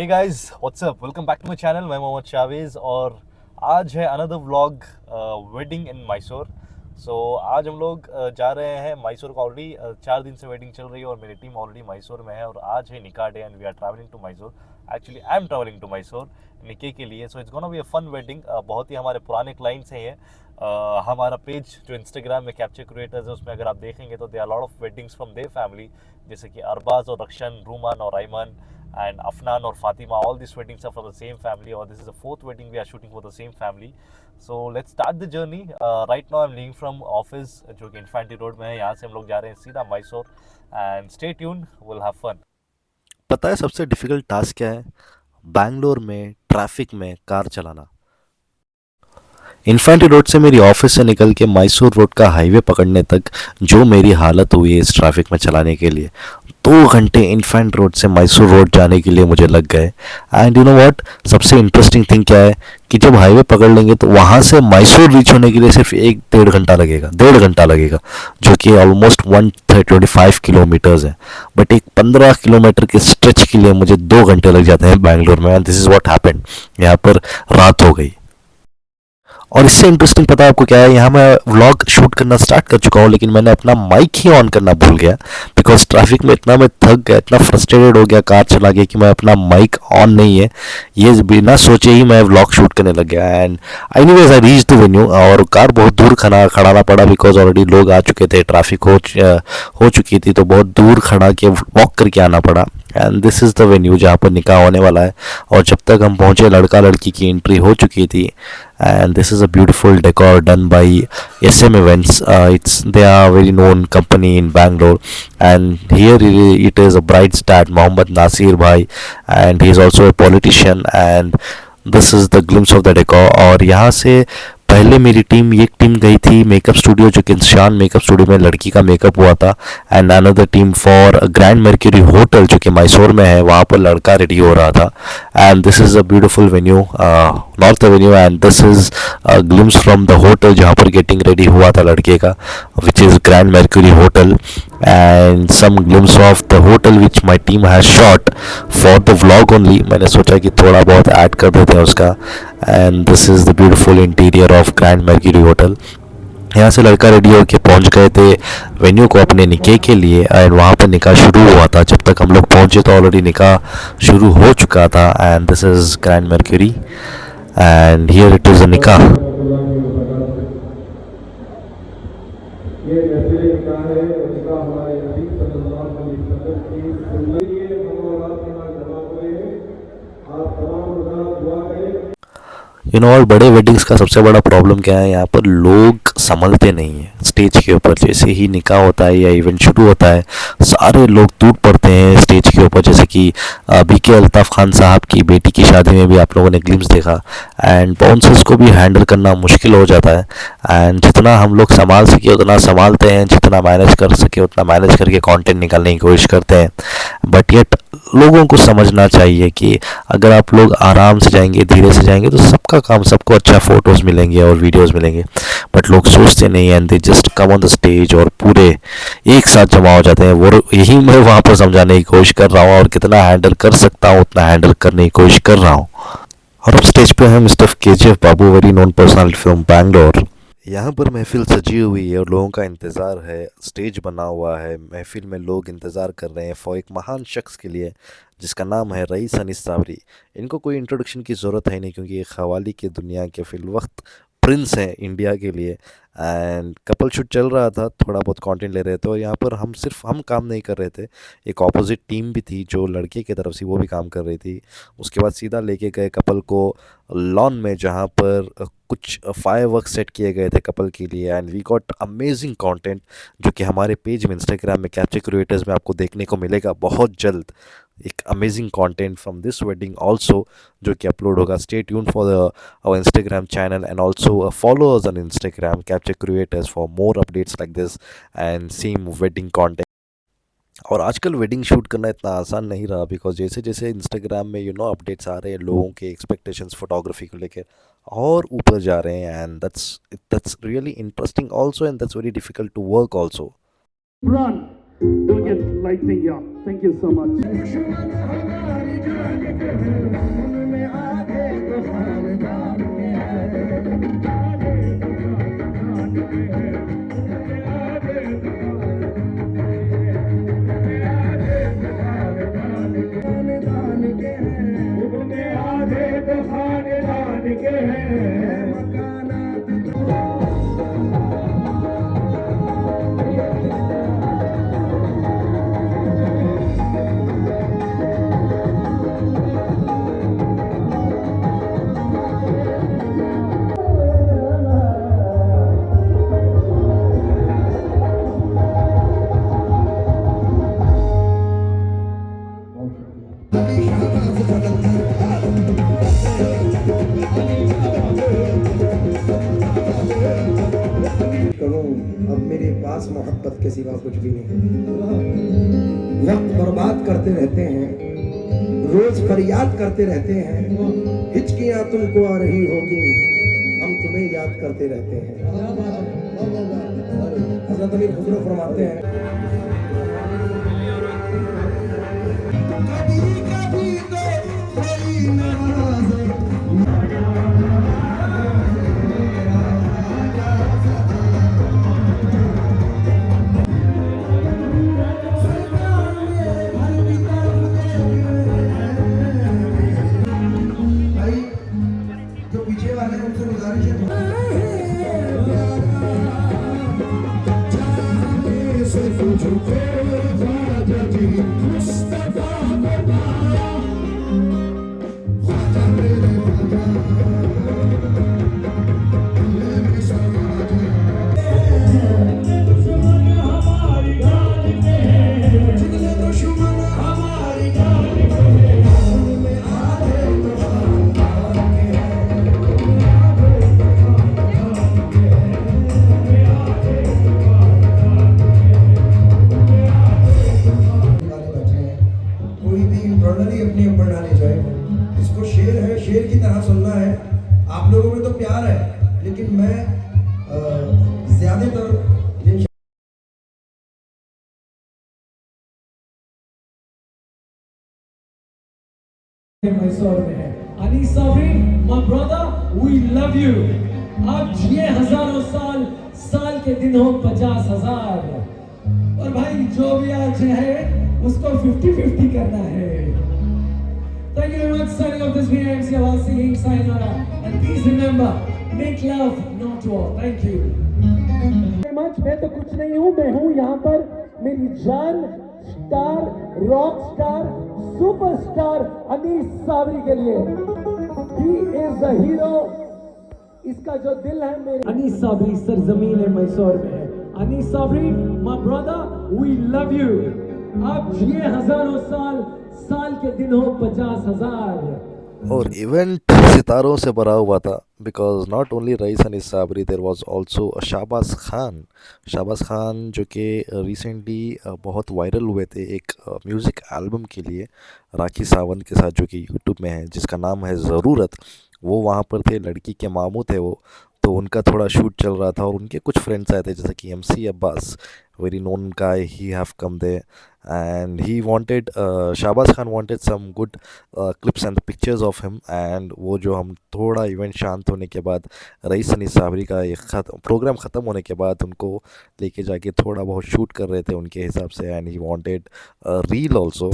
Hey guys what's up, welcome back to my channel. मैं मोहम्मद शावेज और आज है another vlog wedding in Mysore. So आज हम लोग जा रहे हैं मैसूर को। ऑलरेडी 4 दिन से वेडिंग चल रही है और मेरी टीम ऑलरेडी मैसूर में है और आज है nikah day and we are travelling to Mysore. Actually I am travelling to Mysore निके के लिए। So it's gonna be a fun wedding. बहुत ही हमारे पुराने क्लाइंट्स हैं ये। हमारा पेज जो इंस्टाग्राम में कैप्चर क्रिएटर्स है उसमें अगर आप देखेंगे तो there are lot of weddings from their family, जैसे कि अरबाज और रक्षन, रूमान और Ayman and Afnan or Fatima. All these weddings are for the same family, or this is the 4th wedding we are shooting for the same family. So let's start the journey. Right now I'm leaving from office जो कि infantry road में है। यहाँ से हम लोग जा रहे हैं सीधा Mysore and stay tuned, we'll have fun. पता है सबसे डिफिकल्ट टास्क क्या है? बैंगलोर में ट्रैफिक में कार चलाना। इन्फेंट्री रोड से मेरी ऑफिस से निकल के मैसूर रोड का हाईवे पकड़ने तक जो मेरी हालत हुई है इस ट्रैफिक में चलाने के लिए, 2 घंटे इन्फेंट रोड से मैसूर रोड जाने के लिए मुझे लग गए। एंड यू नो व्हाट, सबसे इंटरेस्टिंग थिंग क्या है कि जब हाईवे पकड़ लेंगे तो वहाँ से मैसूर रीच होने के लिए सिर्फ 1-1.5 घंटा लगेगा, 1.5 घंटा लगेगा, जो कि ऑलमोस्ट 125 किलोमीटर्स है। बट एक 15 किलोमीटर के स्ट्रेच के लिए मुझे 2 घंटे लग जाते हैं बैंगलोर में। And this is what happened. यहाँ पर रात हो गई। और इससे इंटरेस्टिंग पता है आपको क्या है? यहाँ मैं व्लॉग शूट करना स्टार्ट कर चुका हूँ लेकिन मैंने अपना माइक ही ऑन करना भूल गया, बिकॉज ट्रैफिक में इतना मैं थक गया, इतना फ्रस्ट्रेटेड हो गया कार चला के कि मैं अपना माइक ऑन नहीं है ये बिना सोचे ही मैं व्लॉग शूट करने लग गया। And anyways I reach the venue और कार बहुत दूर खड़ाना पड़ा बिकॉज ऑलरेडी लोग आ चुके थे, ट्रैफिक हो चुकी थी, तो बहुत दूर खड़ा के वॉक करके आना पड़ा। And this is the venue जहाँ पर निकाह होने वाला है। और जब तक हम पहुँचे लड़का लड़की की एंट्री हो चुकी थी। And this is a beautiful decor done by SM Events. They are a very known company in Bangalore, and here it is a bride's dad, Mohammad Nasir Bhai, and he is also a politician. And this is the glimpse of the decor. और यहाँ से पहले मेरी team एक team गई थी makeup studio, जो कि शान मेकअप स्टूडियो में लड़की का मेकअप हुआ था। And another team for grand Mercure hotel जो कि मैसूर में है, वहाँ पर लड़का रेडी हो रहा था। And this is a beautiful venue, North Avenue. And this is glimpse from the hotel जहाँ पर गेटिंग रेडी हुआ था लड़के का, which is Grand Mercure hotel. And some glimpse of the hotel which my team has shot for the vlog only. मैंने सोचा कि थोड़ा बहुत ऐड कर देते हैं उसका। And this is the beautiful interior of grand Mercure hotel. यहाँ से लड़का रेडी होकर पहुँच गए थे वेन्यू को अपने निकाह के लिए। एंड वहाँ पर निकाह शुरू हुआ था। जब तक हम लोग पहुँचे तो ऑलरेडी निकाह शुरू हो चुका था। And this is Grand Mercury and here it is a nikah. You no, और बड़े वेडिंग्स का सबसे बड़ा प्रॉब्लम क्या है? यहाँ पर लोग संभलते नहीं हैं। स्टेज के ऊपर जैसे ही निकाह होता है या इवेंट शुरू होता है, सारे लोग टूट पड़ते हैं स्टेज के ऊपर। जैसे कि BK अल्ताफ़ खान साहब की बेटी की शादी में भी आप लोगों ने ग्लिम्स देखा। एंड बाउंसर्स को भी हैंडल करना मुश्किल हो जाता है। एंड जितना हम लोग संभाल सके उतना संभालते हैं, जितना मैनेज कर सके उतना मैनेज करके कंटेंट निकालने की कोशिश करते हैं। बट येट लोगों को समझना चाहिए कि अगर आप लोग आराम से जाएंगे, धीरे से जाएंगे, तो सबका काम, सबको अच्छा फ़ोटोज़ मिलेंगे और वीडियोज़ मिलेंगे। बट लोग सोचते नहीं, and they just come on the stage और पूरे एक साथ जमा हो जाते हैं। वो यही मैं वहाँ पर समझाने की कोशिश कर रहा हूँ और कितना हैंडल कर सकता हूँ उतना हैंडल करने की कोशिश कर रहा हूँ। और अब स्टेज पे है mister KGF Babu, very known personality from Bangalore. यहाँ पर महफिल सजी हुई है और लोगों का इंतज़ार है, स्टेज बना हुआ है, महफिल में लोग इंतज़ार कर रहे हैं फॉर एक महान शख्स के लिए जिसका नाम है रईस अनीस सावरी। इनको कोई इंट्रोडक्शन की ज़रूरत है नहीं क्योंकि ये ख़वाली की दुनिया के फ़िलवक्त प्रिंस हैं इंडिया के लिए। एंड कपल शूट चल रहा था, थोड़ा बहुत कंटेंट ले रहे थे और यहाँ पर हम काम नहीं कर रहे थे, एक ऑपोजिट टीम भी थी जो लड़के की तरफ से वो भी काम कर रही थी। उसके बाद सीधा लेके गए कपल को लॉन में जहाँ पर कुछ फायरवर्क सेट किए गए थे कपल के लिए। And we got amazing content जो कि हमारे पेज में इंस्टाग्राम में कैप्चर क्रिएटर्स में आपको देखने को मिलेगा बहुत जल्द। एक amazing content from this wedding also जो कि अपलोड होगा। Stay tune for our Instagram channel and also follow us on Instagram capture creators for more updates like this and same wedding content। और आजकल वेडिंग शूट करना इतना आसान नहीं रहा बिकॉज जैसे जैसे इंस्टाग्राम में अपडेट्स आ रहे हैं, लोगों के एक्सपेक्टेशंस फोटोग्राफी को लेकर और ऊपर जा रहे हैं। And that's really interesting also and that's very difficult to work also। Run. Don't get lighting up. Thank you so much. करूं अब मेरे पास मोहब्बत के सिवा कुछ भी नहीं। वक्त बर्बाद करते रहते हैं, रोज फरियाद करते रहते हैं, हिचकियां तुमको आ रही होगी, हम तुम्हें याद करते रहते हैं। हज़रत अमीर खुसरो फरमाते हैं, कभी कभी तो कोई नवाज़े अपने ऊपर ना ले जाए। इसको शेर है, शेर की तरह सुनना है। आप लोगों में तो प्यार है, लेकिन मैं ज्यादातर मैसूर में है। Anees Sabri, my brother, we love you। आप जिए हजारों साल, साल के दिन हो 50,000। और भाई जो भी आज है उसको 50-50 करना है। Thank you very much, signing off this video, MC Awaz singing sayonara, and please remember, make love, not war. Thank you very much। मैं तो कुछ नहीं हूँ, मैं हूँ यहाँ पर मेरी जान, star, rock star, superstar Anees Sabri के लिए। He is the hero। इसका जो दिल है मेरे अनीस साबरी सरजमीन है मैसूर में है। Anees Sabri, my brother, we love you। आप जिए हजारों साल, साल के दिन हो 50,000। और इवेंट सितारों से भरा हुआ था because not only Rais Anees Sabri, there was also Shahbaz Khan जो कि रिसेंटली बहुत वायरल हुए थे एक म्यूज़िक एल्बम के लिए राखी सावंत के साथ, जो कि यूट्यूब में है, जिसका नाम है ज़रूरत। वो वहाँ पर थे, लड़की के मामू थे वो, तो उनका थोड़ा शूट चल रहा था और उनके कुछ फ्रेंड्स आए थे जैसे कि MC Abbas, very known guy, he have come they and he wanted Shahbaz Khan wanted some good clips and pictures of him। and वो जो हम थोड़ा इवेंट शांत होने के बाद, रईस अनीस साबरी का ये प्रोग्राम ख़त्म होने के बाद उनको लेके जाके थोड़ा बहुत शूट कर रहे थे उनके हिसाब से, and he wanted reel also.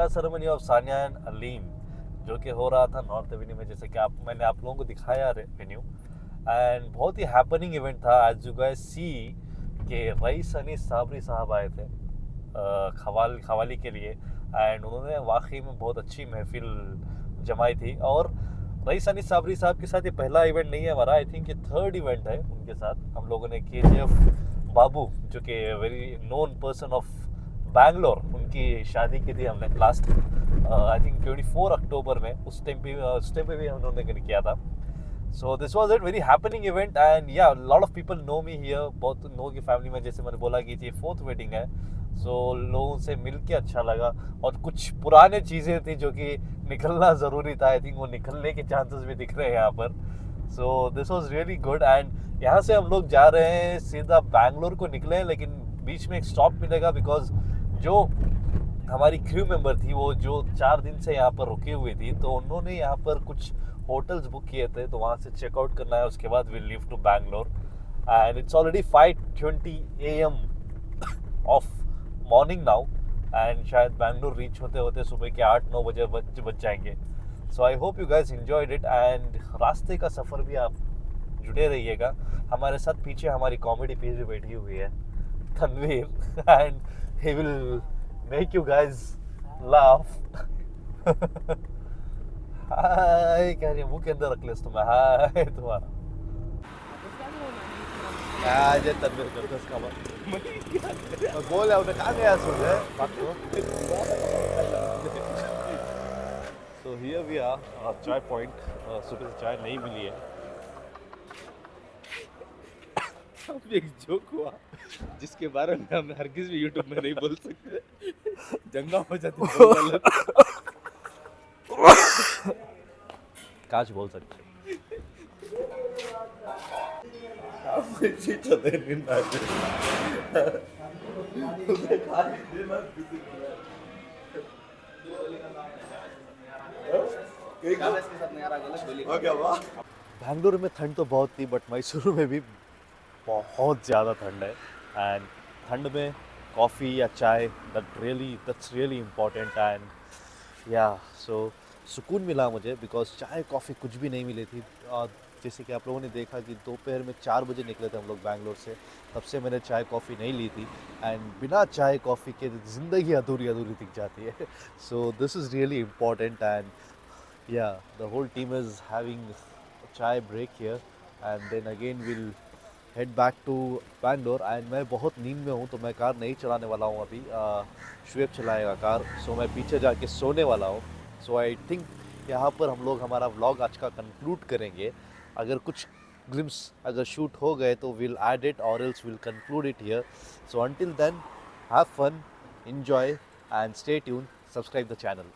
Nikah ceremony of Sania and Aleem जो कि हो रहा था नॉर्थ एवेन्यू में, जैसे कि मैंने आप लोगों को दिखाया वेन्यू, एंड बहुत ही हैपनिंग इवेंट था। एज यू गाइस सी कि रईस अनीस साबरी साहब आए थे खवाली के लिए, एंड उन्होंने वाकई में बहुत अच्छी महफिल जमाई थी। और रईस अनीस साबरी साहब के साथ ये पहला इवेंट नहीं है हमारा, आई थिंक ये थर्ड इवेंट है उनके साथ। हम लोगों ने KGF बाबू जो कि very known person of Bangalore, उनकी शादी की थी हमने लास्ट आई थिंक 24 अक्टूबर में, उस टाइम पे भी हम लोगों ने किया था। So this was it very happening event, and yeah lot of people know me here, बहुत लोगों की फैमिली में, जैसे मैंने बोला कि ये 4th वेडिंग है। सो लोगों से मिल के अच्छा लगा, और कुछ पुराने चीज़ें थी जो कि निकलना ज़रूरी था, आई थिंक वो निकलने के चांसेस भी दिख रहे हैं यहाँ पर। सो this was really good, and यहाँ से हम लोग जा रहे हैं सीधा बैंगलोर को निकले हैं, लेकिन बीच में एक स्टॉप मिलेगा बिकॉज जो हमारी क्रू मेंबर थी वो जो 4 दिन से यहाँ पर रुकी हुई थी, तो उन्होंने यहाँ पर कुछ होटल्स बुक किए थे, तो वहाँ से चेकआउट करना है, उसके बाद will leave to Bangalore. And it's already 5:20 AM of morning now, and शायद बैंगलोर रीच होते होते सुबह के 8-9 बजे बज जाएंगे। So I hope you guys enjoyed it, and रास्ते का सफ़र भी आप जुड़े रहिएगा हमारे साथ। पीछे हमारी कॉमेडी पीस भी बैठी हुई है Tanveer, and he will make you guys laugh. Hi कह रही है, मुंह के अंदर रख ले तुम्हें, हाय तुम्हारा आज तनवीर करते उसका बात बोल है उन्हें, कहाँ गया सुन है बात को। सो हियर वी आर चाय पॉइंट, सुबह से चाय नहीं मिली है। अब एक जोक हुआ जिसके बारे में हम हरगिज भी यूट्यूब में नहीं बोल सकते, दंगा हो जाती है। काश बोल सकते। बैंगलोर में ठंड तो बहुत थी, बट मैसूर में भी बहुत ज़्यादा ठंड है, एंड ठंड में कॉफ़ी या चाय दैट्स रियली इम्पोर्टेंट, एंड या सो सुकून मिला मुझे बिकॉज चाय कॉफ़ी कुछ भी नहीं मिली थी। जैसे कि आप लोगों ने देखा कि दोपहर में 4 बजे निकले थे हम लोग बैंगलोर से, तब से मैंने चाय कॉफ़ी नहीं ली थी, एंड बिना चाय कॉफ़ी के ज़िंदगी अधूरी दिख जाती है। So this is really important, and yeah the whole team is having chai break here, and then again will head back to Bangalore. And मैं बहुत नींद में हूँ, तो मैं कार नहीं चलाने वाला हूँ अभी, शुएब चलाएगा कार, सो मैं पीछे जाके सोने वाला हूँ। सो आई थिंक यहाँ पर हम लोग हमारा व्लॉग आज का कंक्लूड करेंगे। अगर कुछ ग्लिम्स अगर शूट हो गए तो विल ऐड इट, और else will conclude it here. So until then have fun, enjoy and stay tuned, subscribe the channel.